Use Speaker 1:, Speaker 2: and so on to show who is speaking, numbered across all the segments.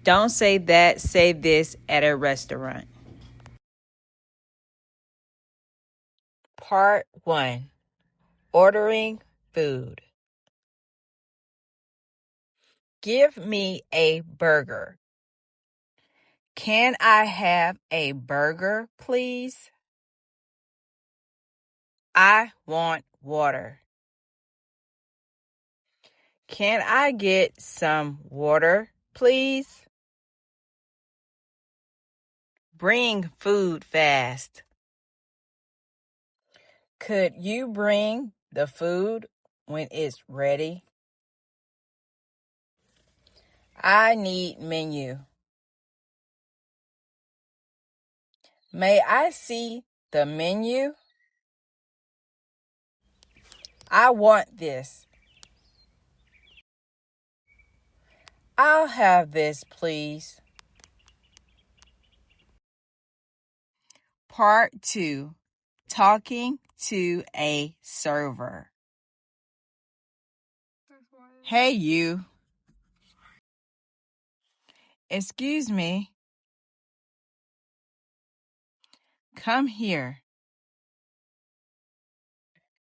Speaker 1: Don't say that, say this at a restaurant. Part 1. Ordering food. Give me a burger. Can I have a burger, please? I want water. Can I get some water, please? Bring food fast. Could you bring the food when it's ready? I need menu. May I see the menu? I want this. I'll have this, please. Part 2. Talking to a server. Hey, you. Excuse me. Come here.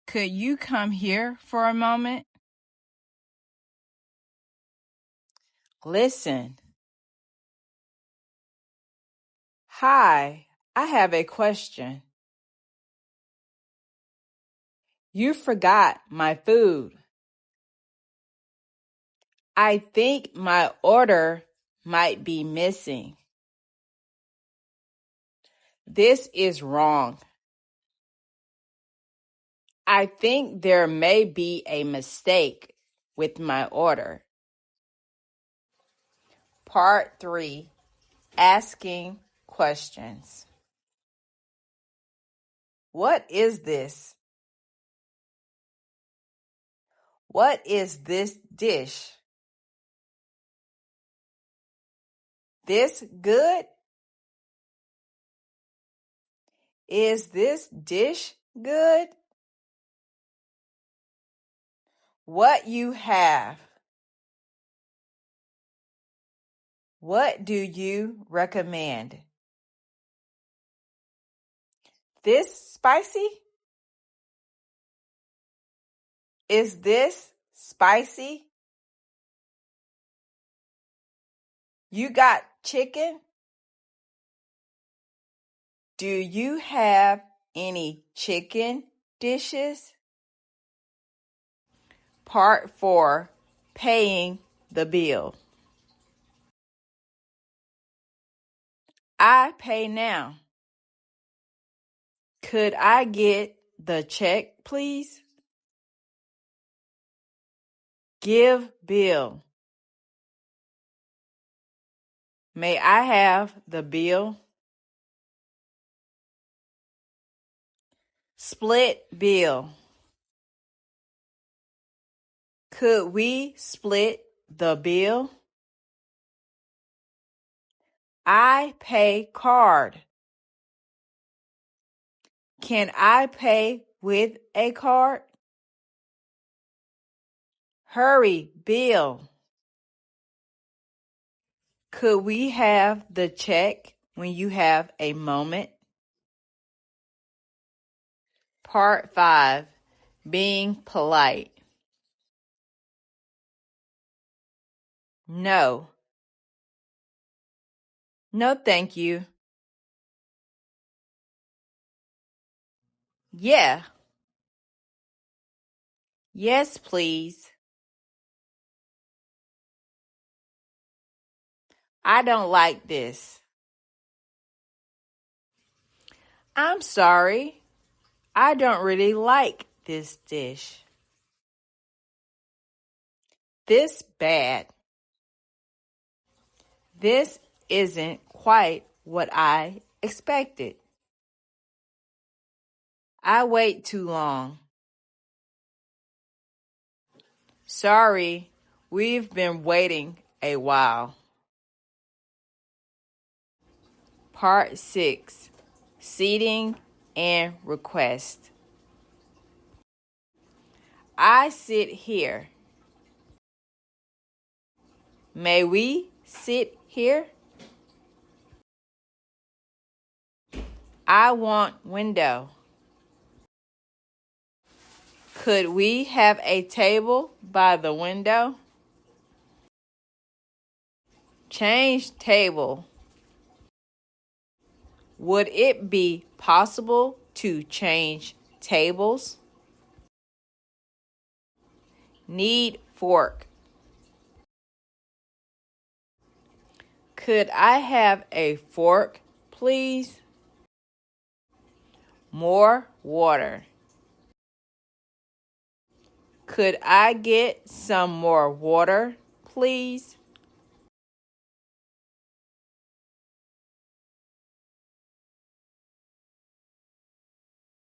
Speaker 1: Could you come here for a moment? Listen. Hi, I have a question. You forgot my food. I think my order might be missing. This is wrong. I think there may be a mistake with my order. Part 3. Asking questions. What is this? What is this dish? This good? Is this dish good? What you have? What do you recommend? This spicy? Is this spicy? You got chicken? Do you have any chicken dishes? Part 4. Paying the bill. I pay now. Could I get the check, please? Give bill. May I have the bill? Split bill. Could we split the bill? I pay card. Can I pay with a card? Hurry, bill. Could we have the check when you have a moment? Part 5. Being polite. No. No, thank you. Yeah. Yes, please. I don't like this. I'm sorry. I don't really like this dish. This bad. This isn't quite what I expected. I wait too long. Sorry, we've been waiting a while. Part 6. Seating and request. I sit here. May we sit here? I want window. Could we have a table by the window? Change table. Would it be possible to change tables? Need fork. Could I have a fork, please? More water. Could I get some more water, please?